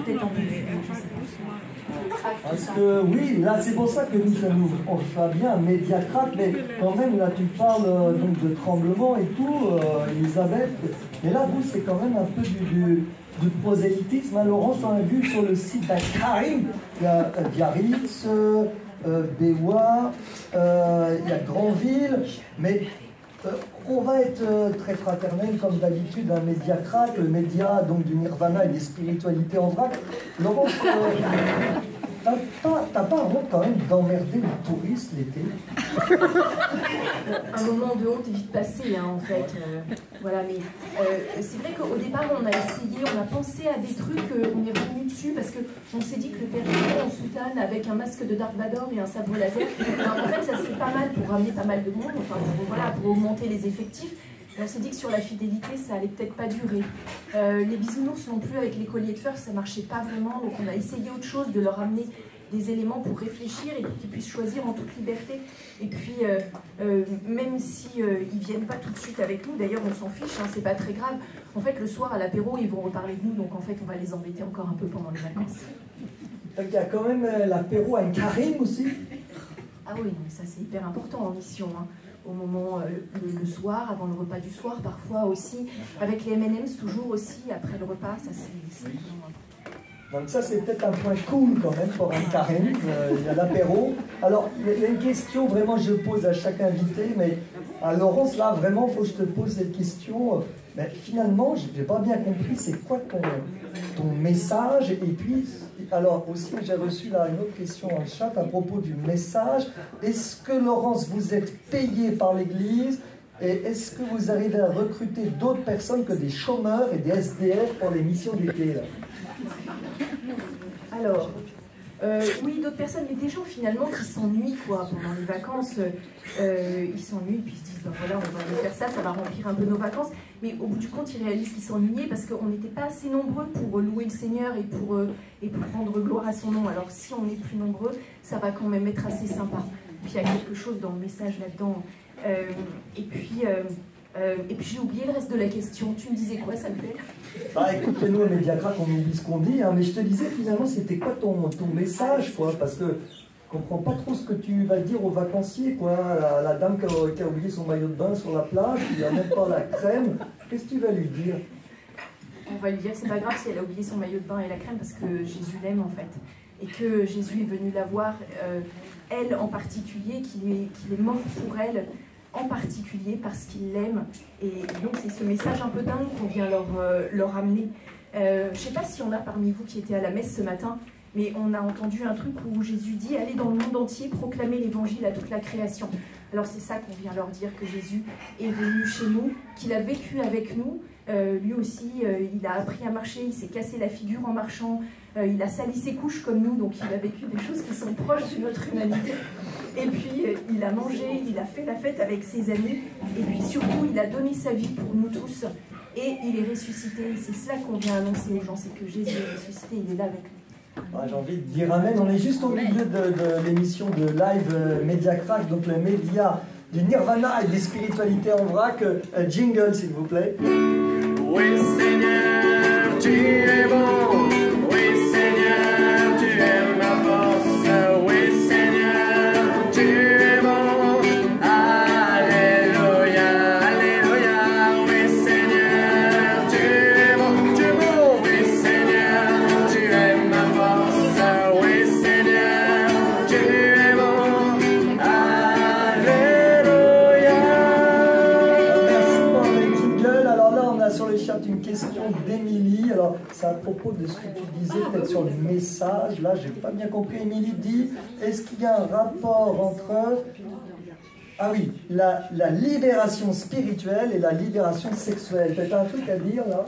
peut-être un peu plus, je sais pas. Parce que oui, là c'est pour ça que nous on fait bien Mediacrack, mais quand même là tu parles donc de tremblement et tout, Elisabeth. Mais là vous c'est quand même un peu du prosélytisme. Hein. Laurence, on a vu sur le site d'Akarim, il y a Biarritz, Béois, il y a Granville, mais on va être très fraternel comme d'habitude, un Mediacrack, le média donc du Nirvana et des spiritualités en vrac. Laurence, t'as pas honte quand même d'emmerder les touristes l'été? Un moment de honte est vite passé, hein, en fait. Voilà, mais c'est vrai qu'au départ, on a essayé, on a pensé à des trucs, on est revenu dessus parce qu'on s'est dit que le père Guillaume en soutane avec un masque de Dark Vador et un sabre laser, en fait, ça serait pas mal pour ramener pas mal de monde, enfin, voilà, pour augmenter les effectifs. Et on s'est dit que sur la fidélité, ça allait peut-être pas durer. Les bisounours non plus avec les colliers de fer, ça marchait pas vraiment, donc on a essayé autre chose, de leur amener des éléments pour réfléchir et pour qu'ils puissent choisir en toute liberté. Et puis, même si ils viennent pas tout de suite avec nous, d'ailleurs on s'en fiche, hein, c'est pas très grave. En fait, le soir à l'apéro, ils vont reparler de nous, donc en fait, on va les embêter encore un peu pendant les vacances. Il y a quand même l'apéro à Karim aussi. Ah oui, non, ça c'est hyper important en mission. Hein. Au moment, le soir, avant le repas du soir, parfois aussi, avec les M&M's toujours aussi, après le repas, ça c'est vraiment important. Donc ça c'est peut-être un point cool quand même pour un Karim, il y a l'apéro. Alors il y a une question vraiment je pose à chaque invité, mais à Laurence là vraiment il faut que je te pose cette question. Mais finalement j'ai pas bien compris c'est quoi ton message, et puis alors aussi j'ai reçu là une autre question en chat à propos du message. Est-ce que Laurence vous êtes payé par l'église? Et est-ce que vous arrivez à recruter d'autres personnes que des chômeurs et des SDF pour les missions d'été là? Alors, oui, d'autres personnes, mais des gens finalement qui s'ennuient quoi, pendant les vacances. Ils s'ennuient, puis ils se disent, ben voilà, on va aller faire ça, ça va remplir un peu nos vacances. Mais au bout du compte, ils réalisent qu'ils s'ennuyaient parce qu'on n'était pas assez nombreux pour louer le Seigneur et pour rendre gloire à son nom. Alors si on est plus nombreux, ça va quand même être assez sympa. Puis il y a quelque chose dans le message là-dedans. Et puis j'ai oublié le reste de la question. Tu me disais quoi, ça me plaît? Bah écoute, nous, au Mediacrack, on oublie ce qu'on dit, hein, mais je te disais finalement, c'était quoi ton message, quoi? Parce que je comprends pas trop ce que tu vas dire aux vacanciers, quoi. La dame qui a oublié son maillot de bain sur la plage, il n'y a même pas la crème. Qu'est-ce que tu vas lui dire? On va lui dire que c'est pas grave si elle a oublié son maillot de bain et la crème, parce que Jésus l'aime en fait. Et que Jésus est venu la voir, elle en particulier, qu'il est mort pour elle, en particulier parce qu'il l'aime. Et donc c'est ce message un peu dingue qu'on vient leur amener. Je ne sais pas s'il y en a parmi vous qui étaient à la messe ce matin, mais on a entendu un truc où Jésus dit « Allez dans le monde entier, proclamer l'évangile à toute la création ». Alors c'est ça qu'on vient leur dire, que Jésus est venu chez nous, qu'il a vécu avec nous. Lui aussi, il a appris à marcher, il s'est cassé la figure en marchant, il a sali ses couches comme nous, donc il a vécu des choses qui sont proches de notre humanité. Et puis, il a mangé, il a fait la fête avec ses amis, et puis surtout, il a donné sa vie pour nous tous, et il est ressuscité. C'est cela qu'on vient annoncer aux gens, c'est que Jésus est ressuscité, il est là avec nous. Ah, j'ai envie de dire amen. On est juste au milieu de l'émission de live Mediacrack, donc le média du Nirvana et des spiritualités en vrac. Jingle, s'il vous plaît. Oui, Seigneur, tu es bon. Oui, Seigneur, tu es ma force. Oui, Seigneur, tu es bon. Alléluia, alléluia. Oui, Seigneur, tu es bon. Tu es bon. Oui, Seigneur, tu es ma force. Oui, Seigneur, tu es bon. Alléluia. Merci pour les jingles. Alors là, on a sur les chats une question d'Émilie. Alors, c'est à propos de ce que tu disais, peut-être sur le message. Là, j'ai pas bien compris. Émilie dit, est-ce qu'il y a un rapport entre... Ah oui, la libération spirituelle et la libération sexuelle. Peut-être un truc à dire, là?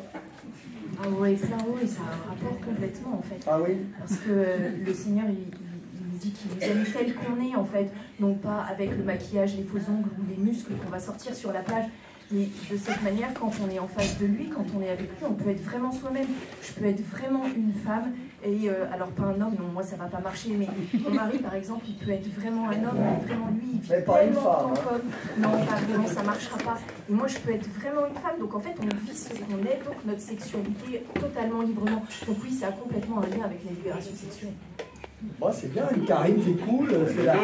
Ah ouais, ça a un rapport complètement en fait. Ah oui? Parce que le Seigneur, il nous dit qu'il nous aime tel qu'on est en fait. Non pas avec le maquillage, les faux ongles ou les muscles qu'on va sortir sur la plage. Mais de cette manière, quand on est en face de lui, quand on est avec lui, on peut être vraiment soi-même. Je peux être vraiment une femme, et alors pas un homme, non, moi ça va pas marcher, mais mon mari par exemple, il peut être vraiment un homme, mais vraiment lui, il vit tellement comme... Non, pas vraiment, ça marchera pas. Et moi je peux être vraiment une femme, donc en fait on vit ce qu'on est, donc notre sexualité totalement librement. Donc oui, ça a complètement un lien avec la libération sexuelle. Bon, c'est bien, Karine, c'est cool, c'est la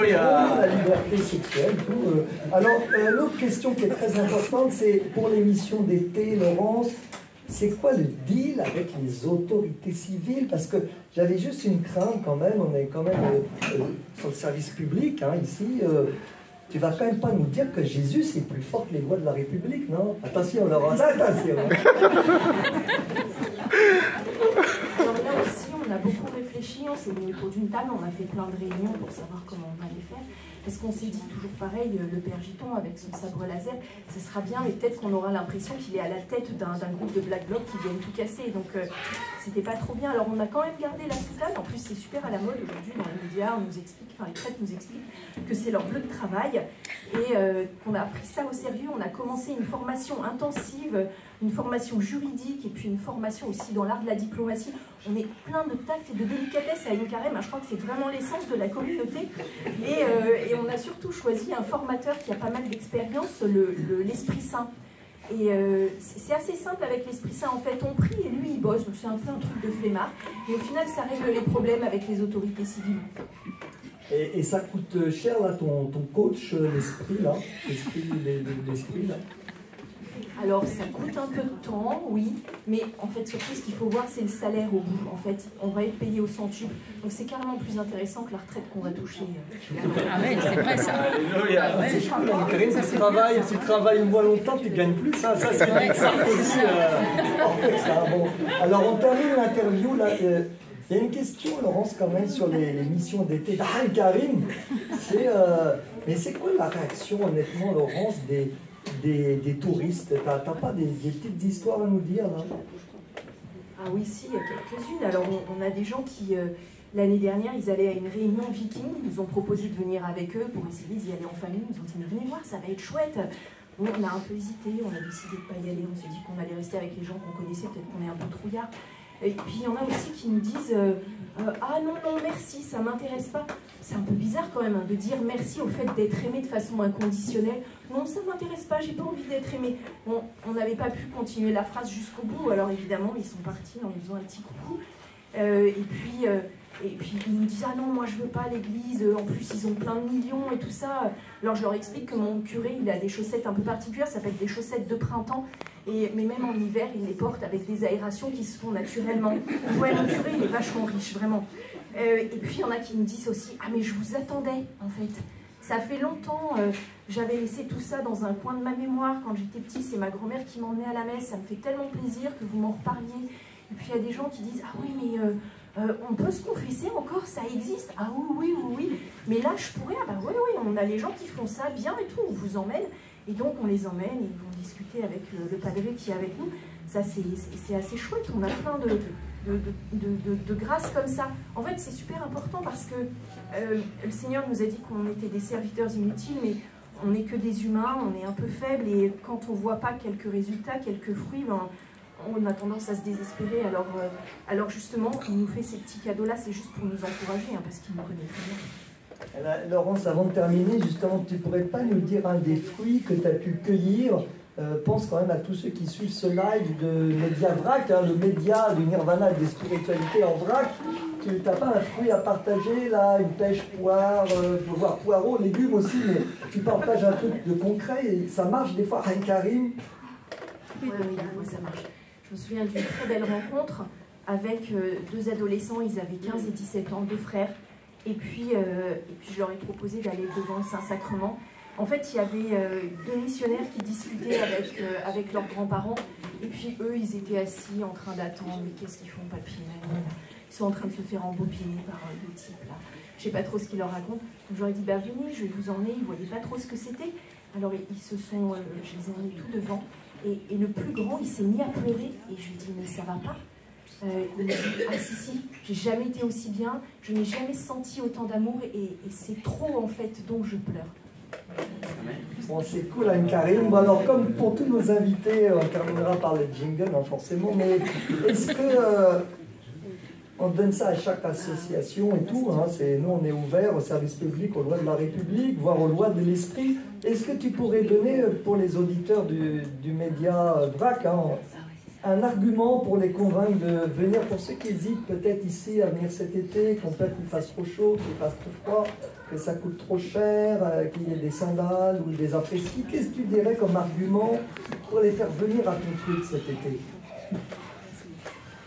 liberté sexuelle, tout. Alors, l'autre question qui est très importante, c'est pour l'émission d'été, Laurence, c'est quoi le deal avec les autorités civiles? Parce que j'avais juste une crainte quand même, on est quand même sur le service public, hein, ici. Tu vas quand même pas nous dire que Jésus c'est plus fort que les lois de la République, non? Attention, Laurence, attention. Alors là aussi, on a beaucoup réfléchi, on s'est mis autour d'une table, on a fait plein de réunions pour savoir comment on allait faire. Parce qu'on s'est dit toujours pareil, le père Giton avec son sabre laser, ce sera bien, mais peut-être qu'on aura l'impression qu'il est à la tête d'un groupe de Black Bloc qui viennent tout casser. Donc c'était pas trop bien. Alors on a quand même gardé la soutane. En plus c'est super à la mode aujourd'hui dans les médias, on nous explique, enfin les prêtres nous expliquent que c'est leur bleu de travail et qu'on a pris ça au sérieux. On a commencé une formation intensive, une formation juridique et puis une formation aussi dans l'art de la diplomatie. On est plein de tact et de délicatesse à Incarem. Je crois que c'est vraiment l'essence de la communauté. Et on a surtout choisi un formateur qui a pas mal d'expérience, l'Esprit Saint. Et c'est assez simple avec l'Esprit Saint. En fait, on prie et lui, il bosse. Donc c'est un peu un truc de flemmard. Et au final, ça règle les problèmes avec les autorités civiles. Et ça coûte cher, là, ton coach, l'Esprit, là, l'Esprit, là. Alors, ça coûte un peu de temps, oui, mais en fait, surtout, ce qu'il faut voir, c'est le salaire au bout. En fait, on va être payé au centuple. Donc, c'est carrément plus intéressant que la retraite qu'on va toucher. Ah ouais, c'est vrai, ça. C'est cool, hein, Karine, si tu travailles moins longtemps, tu gagnes plus. Ça c'est Sarkozy. Bon. Alors, on termine l'interview, là. Il y a une question, Laurence, quand même, sur les missions d'été. Ah, Karine, mais c'est quoi la réaction, honnêtement, Laurence, des touristes? T'as pas des petites histoires à nous dire, là? Ah oui, si, il y a quelques-unes. Alors, on a des gens qui, l'année dernière, ils allaient à une réunion viking. Ils nous ont proposé de venir avec eux pour essayer d'y aller en famille. Ils nous ont dit, mais venez voir, ça va être chouette. On a un peu hésité, on a décidé de ne pas y aller. On s'est dit qu'on allait rester avec les gens qu'on connaissait, peut-être qu'on est un peu trouillard. Et puis, il y en a aussi qui nous disent ah non, non, merci, ça ne m'intéresse pas. C'est un peu bizarre quand même hein, de dire merci au fait d'être aimé de façon inconditionnelle. Non, ça ne m'intéresse pas, j'ai pas envie d'être aimé. Bon, on n'avait pas pu continuer la phrase jusqu'au bout, alors évidemment, ils sont partis en nous faisant un petit coucou. Et puis ils nous disent ah non, moi je veux pas l'église, en plus ils ont plein de millions et tout ça. Alors je leur explique que mon curé il a des chaussettes un peu particulières, ça s'appelle des chaussettes de printemps, mais même en hiver il les porte avec des aérations qui se font naturellement. Ouais, mon curé il est vachement riche, vraiment. Et puis il y en a qui nous disent aussi ah mais je vous attendais en fait. Ça fait longtemps, j'avais laissé tout ça dans un coin de ma mémoire quand j'étais petit, c'est ma grand-mère qui m'emmenait à la messe, ça me fait tellement plaisir que vous m'en reparliez. Et puis il y a des gens qui disent ah oui mais on peut se confesser encore, ça existe. Ah oui, mais là je pourrais, ah bah oui, on a les gens qui font ça bien et tout, on vous emmène. Et donc on les emmène et ils vont discuter avec le padré qui est avec nous. Ça c'est assez chouette, on a plein de grâces comme ça. En fait c'est super important parce que le Seigneur nous a dit qu'on était des serviteurs inutiles, mais on n'est que des humains, on est un peu faibles et quand on ne voit pas quelques résultats, quelques fruits, ben, on a tendance à se désespérer. Alors justement, il nous fait ces petits cadeaux-là, c'est juste pour nous encourager, hein, parce qu'il nous connaît très bien. Laurence, avant de terminer, justement, tu ne pourrais pas nous dire un des fruits que tu as pu cueillir? Pense quand même à tous ceux qui suivent ce live de Média Vrac, hein, le média du Nirvana et des spiritualités en vrac. Tu n'as pas un fruit à partager, là, une pêche poire, voire poireaux, légumes aussi, mais tu partages un truc de concret et ça marche des fois. Karim? Oui, ça marche. Je me souviens d'une très belle rencontre avec deux adolescents, ils avaient 15 et 17 ans, deux frères. Et puis je leur ai proposé d'aller devant le Saint-Sacrement. En fait, il y avait deux missionnaires qui discutaient avec leurs grands-parents. Et puis eux, ils étaient assis en train d'attendre. Mais qu'est-ce qu'ils font, papy? Ils sont en train de se faire embobiner par deux types, là. Je ne sais pas trop ce qu'ils leur racontent. Donc je leur ai dit, bah venez, je vais vous emmener. Ils ne voyaient pas trop ce que c'était. Alors ils se sont, je les ai emmenés tout devant. Et le plus grand, il s'est mis à pleurer. Et je lui ai dit, mais ça va pas? Il m'a dit, ah si, j'ai jamais été aussi bien. Je n'ai jamais senti autant d'amour. Et c'est trop, en fait, donc je pleure. Bon, c'est cool, Anne-Karim. Bon, alors, comme pour tous nos invités, on terminera par le jingle, hein, forcément, mais est-ce que on donne ça à chaque association et tout, hein, nous, on est ouvert au service public, aux lois de la République, voire aux lois de l'esprit. Est-ce que tu pourrais donner, pour les auditeurs du média VRAC, hein, un argument pour les convaincre de venir, pour ceux qui hésitent peut-être ici à venir cet été, qu'on peut-être qu'il fasse trop chaud, qu'il fasse trop froid, que ça coûte trop cher, qu'il y ait des sandales ou des après-ski. Qu'est-ce que tu dirais comme argument pour les faire venir à ton truc cet été?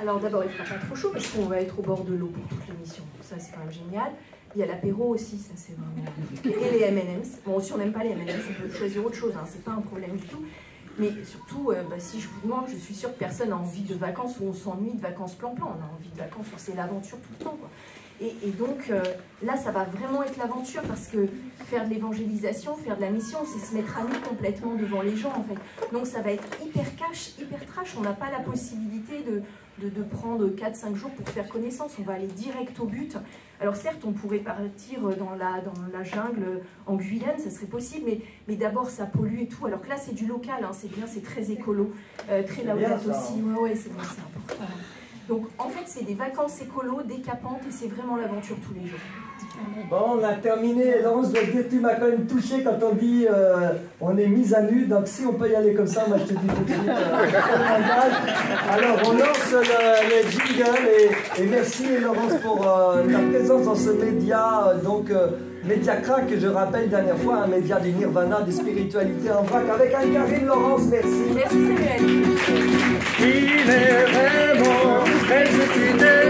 Alors d'abord, il ne fera pas trop chaud parce qu'on va être au bord de l'eau pour toute l'émission. Ça, c'est quand même génial. Il y a l'apéro aussi, ça c'est vraiment... Et les M&M's. Bon, si on n'aime pas les M&M's, on peut choisir autre chose, hein, c'est pas un problème du tout. Mais surtout, si je vous demande, je suis sûre que personne n'a envie de vacances où on s'ennuie de vacances plan-plan. On a envie de vacances où c'est l'aventure tout le temps, quoi. Et donc, là, ça va vraiment être l'aventure parce que faire de l'évangélisation, faire de la mission, c'est se mettre à nu complètement devant les gens, en fait. Donc, ça va être hyper cash, hyper trash. On n'a pas la possibilité de prendre 4-5 jours pour faire connaissance. On va aller direct au but. Alors, certes, on pourrait partir dans la jungle en Guyane, ça serait possible, mais d'abord, ça pollue et tout. Alors que là, c'est du local, hein, c'est bien, c'est très écolo, très laoulette aussi. Ouais, c'est bon, c'est important. Donc, en fait, c'est des vacances écolo, décapantes, et c'est vraiment l'aventure tous les jours. Bon, on a terminé. Laurence, je dois te dire, tu m'as quand même touché quand on dit on est mis à nu. Donc, si on peut y aller comme ça, moi je te dis tout de suite. Alors, on lance le jingle et merci Laurence pour ta présence dans ce média. Média Crack, que je rappelle dernière fois, un média du Nirvana, de spiritualité en vrac, avec Anne-Karim. Laurence, merci. Merci Samuel. Il est vraiment ressuscité.